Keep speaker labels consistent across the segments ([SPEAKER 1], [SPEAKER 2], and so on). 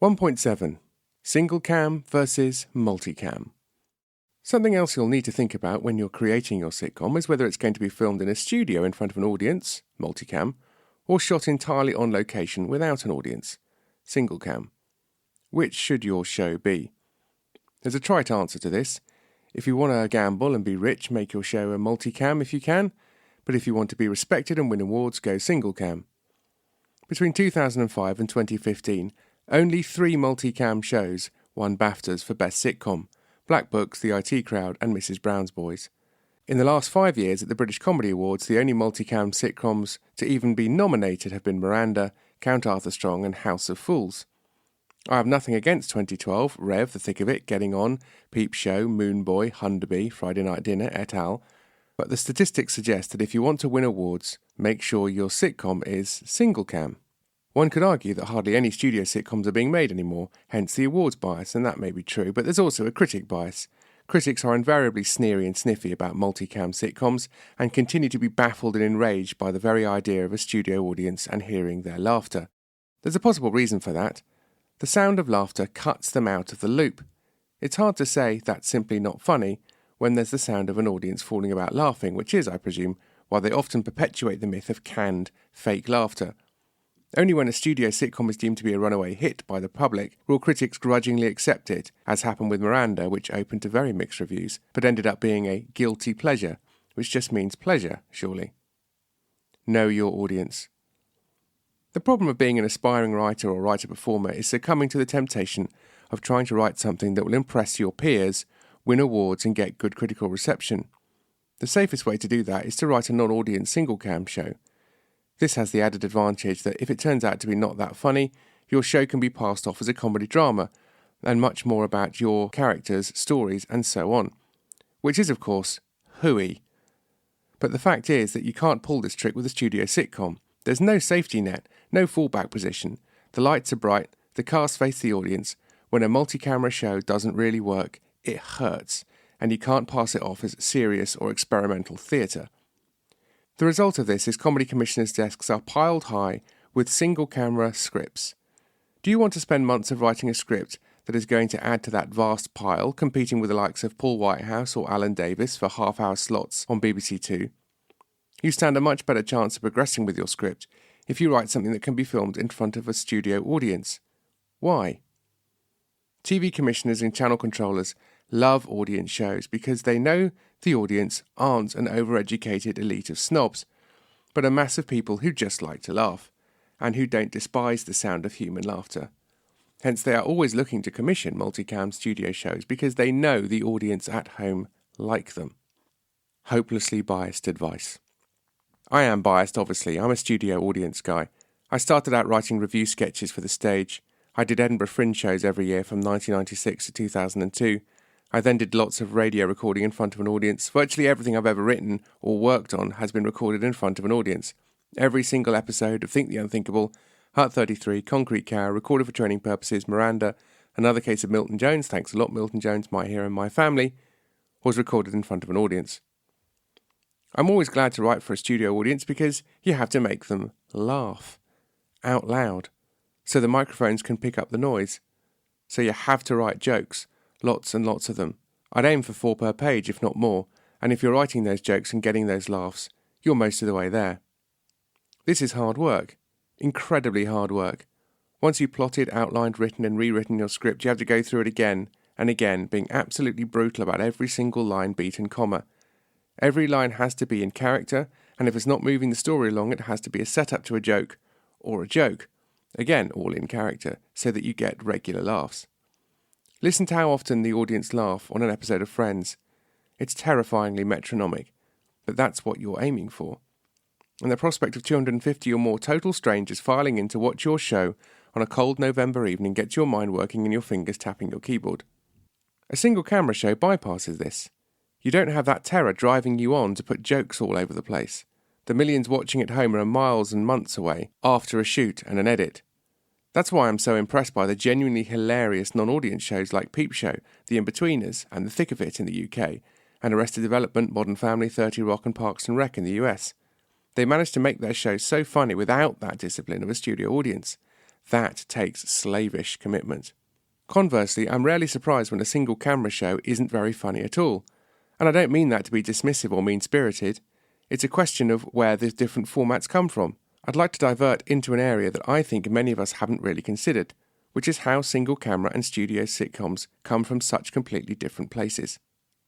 [SPEAKER 1] 1.7. Single cam versus multicam. Something else you'll need to think about when you're creating your sitcom is whether it's going to be filmed in a studio in front of an audience, multicam, or shot entirely on location without an audience, single cam. Which should your show be? There's a trite answer to this. If you want to gamble and be rich, make your show a multicam if you can, but if you want to be respected and win awards, go single cam. Between 2005 and 2015, only 3 multicam shows won BAFTAs for Best Sitcom: Black Books, The IT Crowd, and Mrs. Brown's Boys. In the last 5 years at the British Comedy Awards, the only multicam sitcoms to even be nominated have been Miranda, Count Arthur Strong, and House of Fools. I have nothing against 2012, Rev, The Thick of It, Getting On, Peep Show, Moon Boy, Hunderby, Friday Night Dinner, et al. But the statistics suggest that if you want to win awards, make sure your sitcom is single cam. One could argue that hardly any studio sitcoms are being made anymore, hence the awards bias, and that may be true, but there's also a critic bias. Critics are invariably sneery and sniffy about multicam sitcoms and continue to be baffled and enraged by the very idea of a studio audience and hearing their laughter. There's a possible reason for that. The sound of laughter cuts them out of the loop. It's hard to say that's simply not funny when there's the sound of an audience falling about laughing, which is, I presume, why they often perpetuate the myth of canned, fake laughter. Only when a studio sitcom is deemed to be a runaway hit by the public will critics grudgingly accept it, as happened with Miranda, which opened to very mixed reviews, but ended up being a guilty pleasure, which just means pleasure, surely. Know your audience. The problem of being an aspiring writer or writer-performer is succumbing to the temptation of trying to write something that will impress your peers, win awards, and get good critical reception. The safest way to do that is to write a non-audience single-cam show. This has the added advantage that if it turns out to be not that funny, your show can be passed off as a comedy drama, and much more about your characters, stories, and so on. Which is, of course, hooey. But the fact is that you can't pull this trick with a studio sitcom. There's no safety net, no fallback position. The lights are bright, the cast face the audience. When a multi-camera show doesn't really work, it hurts, and you can't pass it off as serious or experimental theatre. The result of this is comedy commissioners' desks are piled high with single-camera scripts. Do you want to spend months of writing a script that is going to add to that vast pile, competing with the likes of Paul Whitehouse or Alan Davis for half-hour slots on BBC Two? You stand a much better chance of progressing with your script if you write something that can be filmed in front of a studio audience. Why? TV commissioners and channel controllers love audience shows because they know the audience aren't an overeducated elite of snobs, but a mass of people who just like to laugh, and who don't despise the sound of human laughter. Hence they are always looking to commission multicam studio shows because they know the audience at home like them. Hopelessly biased advice. I am biased, obviously. I'm a studio audience guy. I started out writing review sketches for the stage. I did Edinburgh Fringe shows every year from 1996 to 2002. I then did lots of radio recording in front of an audience. Virtually everything I've ever written or worked on has been recorded in front of an audience. Every single episode of Think the Unthinkable, Hut 33, Concrete Cow, recorded for training purposes, Miranda, Another Case of Milton Jones, thanks a lot Milton Jones, My Hero and My Family, was recorded in front of an audience. I'm always glad to write for a studio audience because you have to make them laugh out loud so the microphones can pick up the noise. So you have to write jokes. Lots and lots of them. I'd aim for 4 per page, if not more, and if you're writing those jokes and getting those laughs, you're most of the way there. This is hard work. Incredibly hard work. Once you've plotted, outlined, written and rewritten your script, you have to go through it again and again, being absolutely brutal about every single line, beat and comma. Every line has to be in character, and if it's not moving the story along, it has to be a setup to a joke, or a joke. Again, all in character, so that you get regular laughs. Listen to how often the audience laugh on an episode of Friends. It's terrifyingly metronomic, but that's what you're aiming for. And the prospect of 250 or more total strangers filing in to watch your show on a cold November evening gets your mind working and your fingers tapping your keyboard. A single camera show bypasses this. You don't have that terror driving you on to put jokes all over the place. The millions watching at home are miles and months away after a shoot and an edit. That's why I'm so impressed by the genuinely hilarious non-audience shows like Peep Show, The In-Betweeners, and The Thick of It in the UK, and Arrested Development, Modern Family, 30 Rock and Parks and Rec in the US. They managed to make their shows so funny without that discipline of a studio audience. That takes slavish commitment. Conversely, I'm rarely surprised when a single camera show isn't very funny at all. And I don't mean that to be dismissive or mean-spirited. It's a question of where the different formats come from. I'd like to divert into an area that I think many of us haven't really considered, which is how single camera and studio sitcoms come from such completely different places.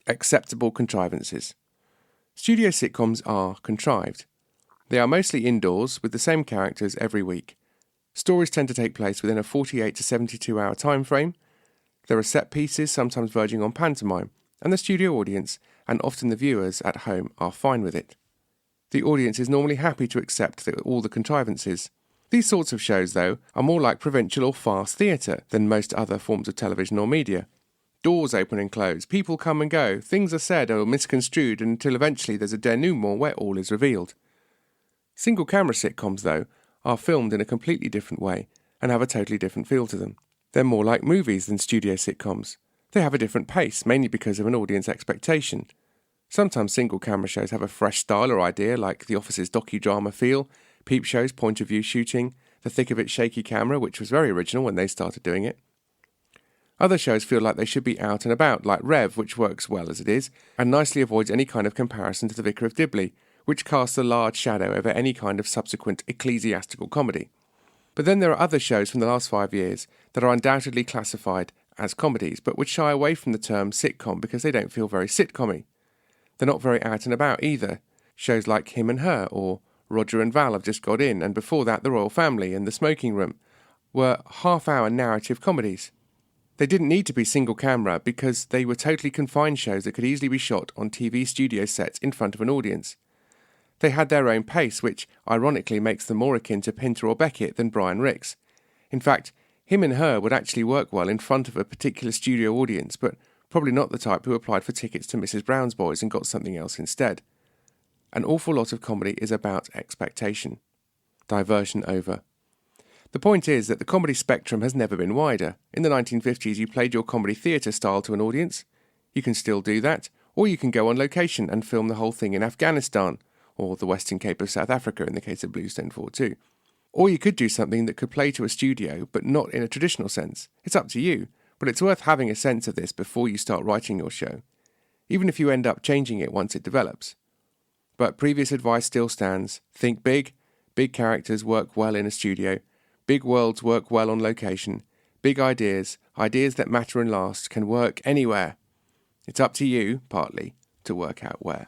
[SPEAKER 1] Acceptable contrivances. Studio sitcoms are contrived. They are mostly indoors with the same characters every week. Stories tend to take place within a 48 to 72 hour time frame. There are set pieces, sometimes verging on pantomime, and the studio audience, and often the viewers at home, are fine with it. The audience is normally happy to accept all the contrivances. These sorts of shows, though, are more like provincial or fast theatre than most other forms of television or media. Doors open and close, people come and go, things are said or misconstrued until eventually there's a denouement where all is revealed. Single-camera sitcoms, though, are filmed in a completely different way and have a totally different feel to them. They're more like movies than studio sitcoms. They have a different pace, mainly because of an audience expectation. Sometimes single-camera shows have a fresh style or idea, like The Office's docudrama feel, Peep Show's point-of-view shooting, The Thick of It shaky camera, which was very original when they started doing it. Other shows feel like they should be out and about, like Rev, which works well as it is, and nicely avoids any kind of comparison to The Vicar of Dibley, which casts a large shadow over any kind of subsequent ecclesiastical comedy. But then there are other shows from the last 5 years that are undoubtedly classified as comedies, but would shy away from the term sitcom because they don't feel very sitcom-y. They're not very out and about either. Shows like Him and Her, or Roger and Val Have Just Got In, and before that The Royal Family and The Smoking Room, were half-hour narrative comedies. They didn't need to be single camera because they were totally confined shows that could easily be shot on TV studio sets in front of an audience. They had their own pace, which ironically makes them more akin to Pinter or Beckett than Brian Ricks. In fact, Him and Her would actually work well in front of a particular studio audience, but probably not the type who applied for tickets to Mrs. Brown's Boys and got something else instead. An awful lot of comedy is about expectation. Diversion over. The point is that the comedy spectrum has never been wider. In the 1950s, you played your comedy theatre style to an audience. You can still do that, or you can go on location and film the whole thing in Afghanistan, or the Western Cape of South Africa in the case of Bluestone 4-2. Or you could do something that could play to a studio, but not in a traditional sense. It's up to you, but it's worth having a sense of this before you start writing your show, even if you end up changing it once it develops. But previous advice still stands. Think big. Big characters work well in a studio. Big worlds work well on location. Big ideas that matter and last, can work anywhere. It's up to you, partly, to work out where.